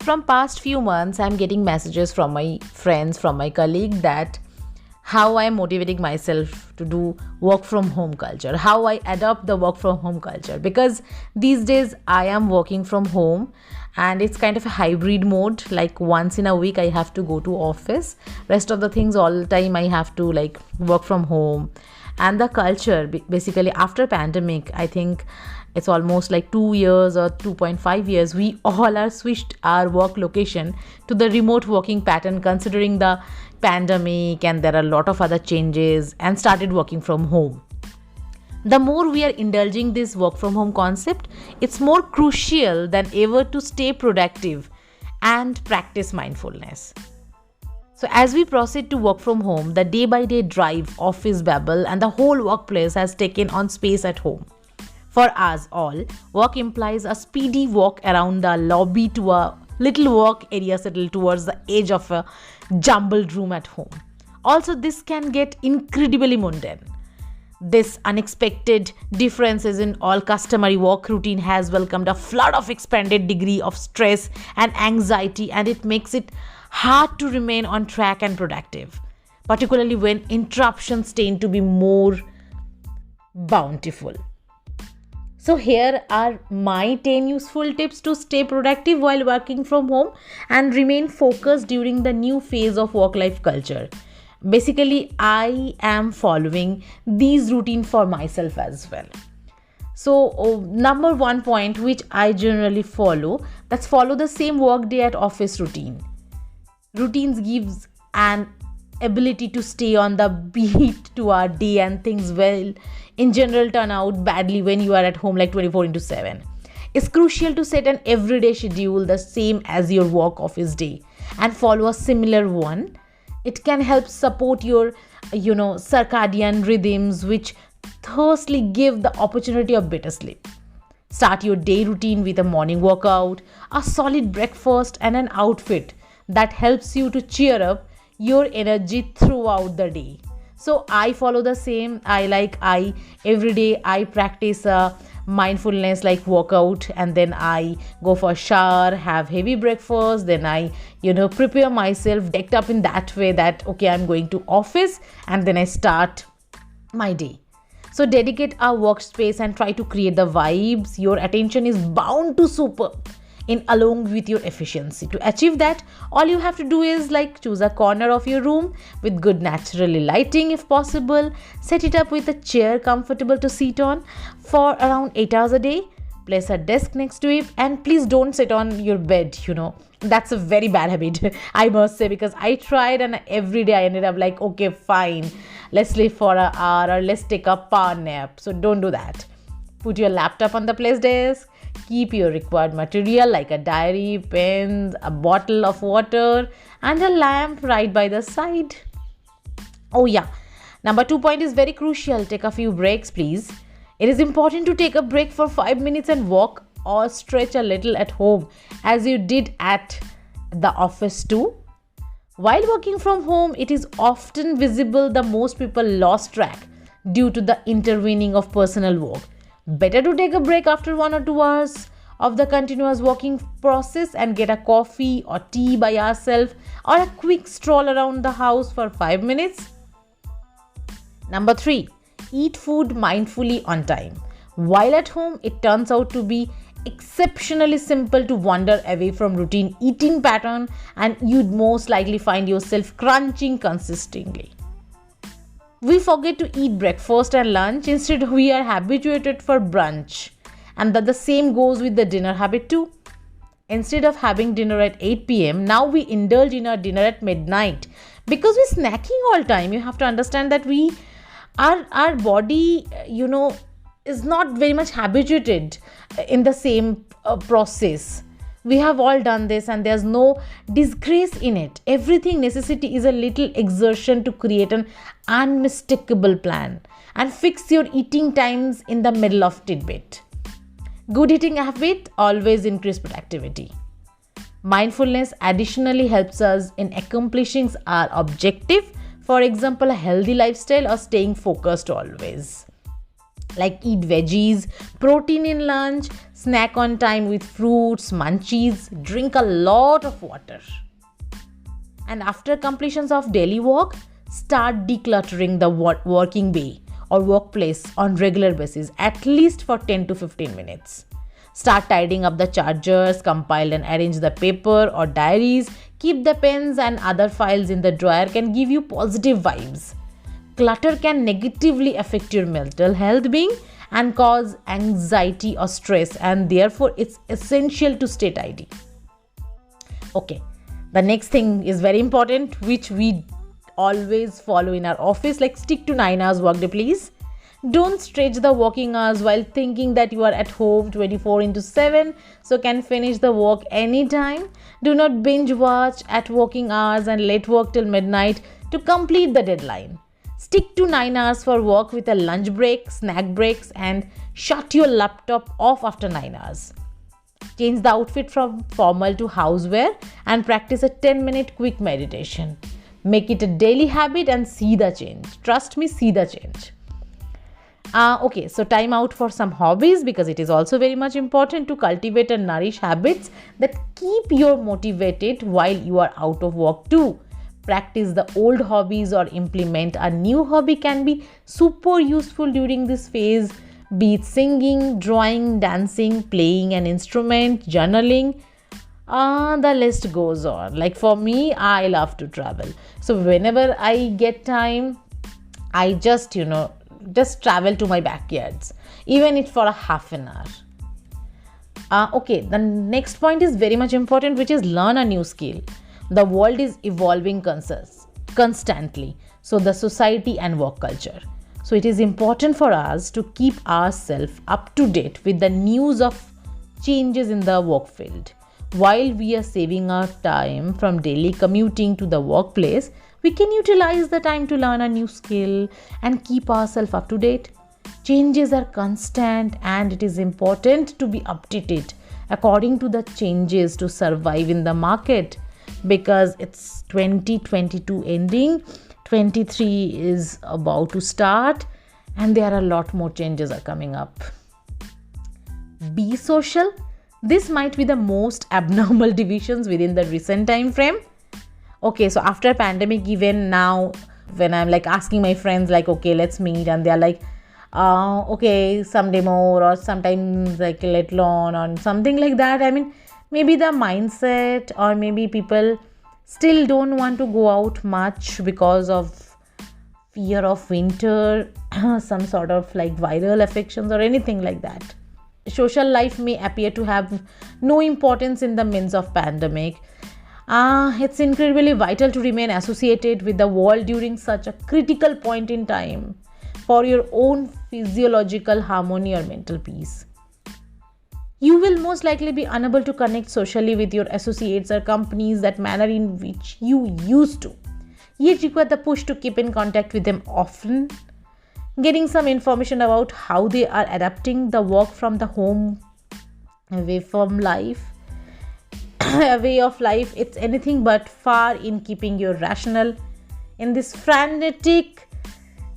from past few months, I'm getting messages from my friends, from my colleague, that how I'm motivating myself to do work from home culture, how I adopt the work from home culture. Because these days I am working from home and it's kind of a hybrid mode. Like once in a week I have to go to office. Rest of the things all the time I have to like work from home. And the culture basically after pandemic, I think it's almost like 2 years or 2.5 years, we all are switched our work location to the remote working pattern, considering the pandemic, and there are a lot of other changes, and started working from home. The more we are indulging this work from home concept, it's more crucial than ever to stay productive and practice mindfulness. So as we proceed to work from home, the day by day drive, office babble, and the whole workplace has taken on space at home. For us all, work implies a speedy walk around the lobby to a little work area settled towards the edge of a jumbled room at home. Also, this can get incredibly mundane. This unexpected differences in all customary work routine has welcomed a flood of expanded degree of stress and anxiety, and it makes it hard to remain on track and productive, particularly when interruptions tend to be more bountiful. So here are my 10 useful tips to stay productive while working from home and remain focused during the new phase of work-life culture. Basically, I am following these routine for myself as well. So number one point which I generally follow, that's follow the same work day at office routine. Routines gives an ability to stay on the beat to our day, and things will in general turn out badly when you are at home like 24/7. It's crucial to set an everyday schedule the same as your work office day and follow a similar one. It can help support your circadian rhythms, which thusly give the opportunity of better sleep. Start your day routine with a morning workout, a solid breakfast, and an outfit that helps you to cheer up your energy throughout the day. So I follow the same. I every day I practice mindfulness like workout, and then I go for a shower, have heavy breakfast, then I prepare myself decked up in that way that okay, I'm going to office, and then I start my day. So dedicate our workspace and try to create the vibes your attention is bound to super in along with your efficiency. To achieve that, all you have to do is like choose a corner of your room with good naturally lighting if possible. Set it up with a chair comfortable to sit on for around 8 hours a day. Place a desk next to it, and please don't sit on your bed. That's a very bad habit I must say, because I tried and every day I ended up like, okay, fine, let's sleep for an hour or let's take a power nap. So don't do that. Put your laptop on the place desk. Keep your required material like a diary, pens, a bottle of water, and a lamp right by the side. Oh yeah, number 2 point is very crucial. Take a few breaks, please. It is important to take a break for 5 minutes and walk or stretch a little at home as you did at the office too. While working from home, it is often visible that most people lost track due to the intervening of personal work. Better to take a break after 1 or 2 hours of the continuous working process and get a coffee or tea by yourself, or a quick stroll around the house for 5 minutes. Number 3, eat food mindfully on time. While at home, it turns out to be exceptionally simple to wander away from routine eating pattern, and you'd most likely find yourself crunching consistently. We forget to eat breakfast and lunch. Instead, we are habituated for brunch. And that the same goes with the dinner habit too. Instead of having dinner at 8 p.m., now we indulge in our dinner at midnight. Because we're snacking all time. You have to understand that our body, is not very much habituated in the same process. We have all done this, and there's no disgrace in it. Everything necessity is a little exertion to create an unmistakable plan and fix your eating times in the middle of tidbit. Good eating habit always increase productivity. Mindfulness additionally helps us in accomplishing our objective, for example, a healthy lifestyle or staying focused always. like eat veggies, protein in lunch, snack on time with fruits, munchies, drink a lot of water. And after completions of daily work, start decluttering the working bay or workplace on regular basis, at least for 10 to 15 minutes. Start tidying up the chargers, compile and arrange the paper or diaries, keep the pens and other files in the drawer can give you positive vibes. Clutter can negatively affect your mental health being and cause anxiety or stress, and therefore it's essential to stay tidy. Okay, the next thing is very important, which we always follow in our office, like stick to 9 hours workday, please. Don't stretch the working hours while thinking that you are at home 24 into 7, so can finish the work anytime. Do not binge watch at working hours and let work till midnight to complete the deadline. Stick to 9 hours for work with a lunch break, snack breaks, and shut your laptop off after 9 hours. Change the outfit from formal to housewear and practice a 10-minute quick meditation. Make it a daily habit and see the change. Trust me, see the change. Okay, so time out for some hobbies, because it is also very much important to cultivate and nourish habits that keep you motivated while you are out of work too. Practice the old hobbies or implement a new hobby can be super useful during this phase, be it singing, drawing, dancing, playing an instrument, journaling. The list goes on. Like for me, I love to travel. So whenever I get time, I just travel to my backyards, even if for a half an hour. Okay, the next point is very much important, which is learn a new skill. The world is evolving constantly, so the society and work culture. So it is important for us to keep ourselves up to date with the news of changes in the work field. While we are saving our time from daily commuting to the workplace, we can utilize the time to learn a new skill and keep ourselves up to date. Changes are constant and it is important to be updated according to the changes to survive in the market, because it's 2022 ending, 23 is about to start, and there are a lot more changes are coming up. Be social. This might be the most abnormal divisions within the recent time frame. Okay, so after pandemic, even now when I'm like asking my friends like, okay, let's meet, and they're like, okay, someday more, or sometimes like later on, or something like that. I mean, maybe the mindset, or maybe people still don't want to go out much because of fear of winter, some sort of like viral affections or anything like that. Social life may appear to have no importance in the midst of pandemic. It's incredibly vital to remain associated with the world during such a critical point in time for your own physiological harmony or mental peace. You will most likely be unable to connect socially with your associates or companies that manner in which you used to, yet require the push to keep in contact with them often. Getting some information about how they are adapting the work from the home away from life a way of life, it's anything but far in keeping you rational in this frenetic,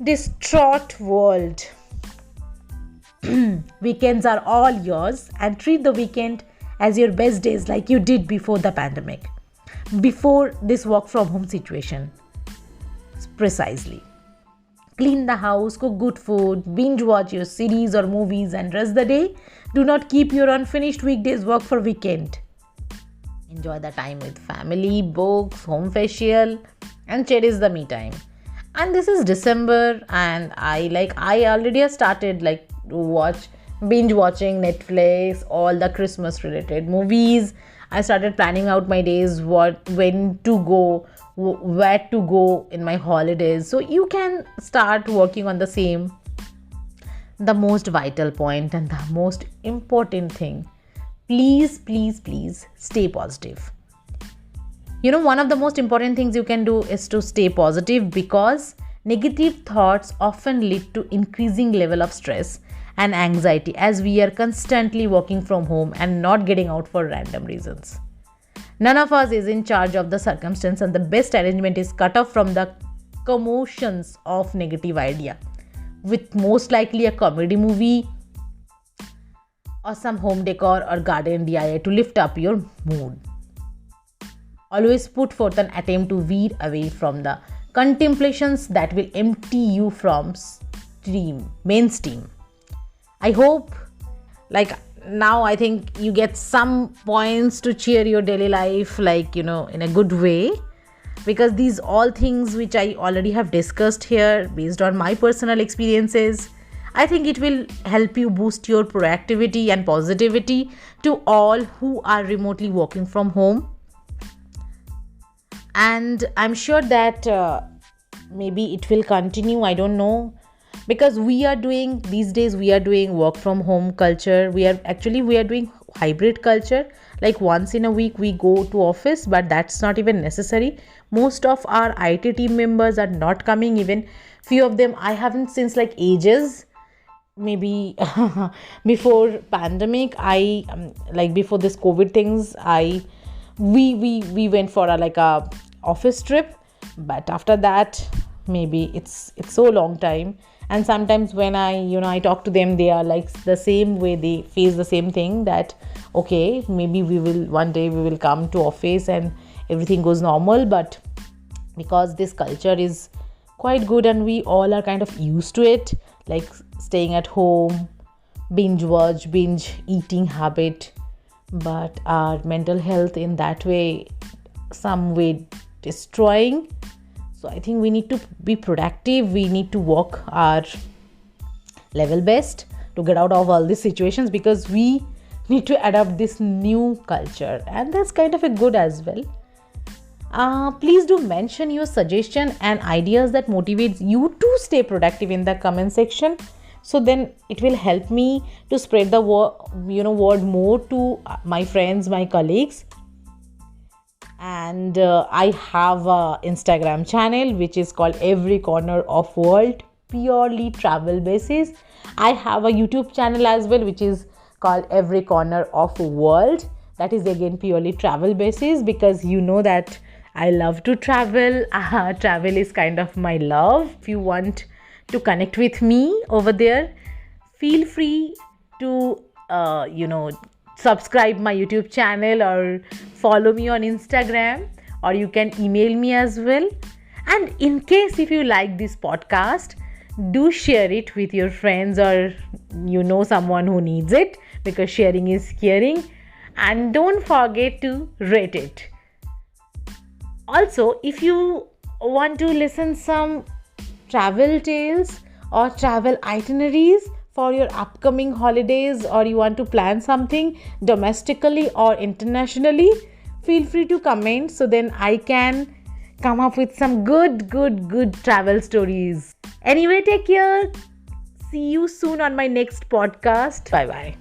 distraught world. Weekends are all yours, and treat the weekend as your best days like you did before the pandemic, before this work from home situation. Precisely. Clean the house, cook good food, binge watch your series or movies, and rest the day. Do not keep your unfinished weekdays work for weekend. Enjoy the time with family, books, home facial, and cherish the me time. And this is December, and I already have started to binge watching Netflix, all the Christmas related movies. I started planning out my days, when to go, where to go in my holidays. So you can start working on the same. The most vital point and the most important thing, please stay positive. One of the most important things you can do is to stay positive, because negative thoughts often lead to increasing level of stress and anxiety, as we are constantly working from home and not getting out for random reasons. None of us is in charge of the circumstance, and the best arrangement is cut off from the commotions of negative idea. with most likely a comedy movie or some home decor or garden DIY to lift up your mood. Always put forth an attempt to veer away from the contemplations that will empty you from mainstream. I hope, like, now I think you get some points to cheer your daily life, like, in a good way, because these all things which I already have discussed here based on my personal experiences, I think it will help you boost your proactivity and positivity to all who are remotely working from home. And I'm sure that maybe it will continue, I don't know, because these days we are doing work from home culture. We are doing hybrid culture, like once in a week we go to office, but that's not even necessary. Most of our IT team members are not coming, even few of them I haven't since like ages. Maybe before pandemic, I like before this COVID things, we went for a office trip, but after that maybe it's so long time. And sometimes when I talk to them, they are like the same way, they face the same thing, that okay, maybe one day we will come to office and everything goes normal. But because this culture is quite good and we all are kind of used to it, like staying at home, binge eating habit, but our mental health in that way, some way destroying. So I think we need to be productive. We need to work our level best to get out of all these situations, because we need to adapt this new culture, and that's kind of a good as well. Please do mention your suggestion and ideas that motivates you to stay productive in the comment section. So then it will help me to spread the word more to my friends, my colleagues. And I have a Instagram channel which is called Every Corner of World, purely travel basis. I have a YouTube channel as well which is called Every Corner of World. That is again purely travel basis, because you know that I love to travel. Travel is kind of my love. If you want to connect with me over there, feel free to subscribe my YouTube channel or follow me on Instagram, or you can email me as well. And in case if you like this podcast, do share it with your friends, or someone who needs it, because sharing is caring. And don't forget to rate it. Also, if you want to listen some travel tales or travel itineraries for your upcoming holidays, or you want to plan something domestically or internationally, feel free to comment, so then I can come up with some good travel stories. Anyway, take care. See you soon on my next podcast. Bye bye.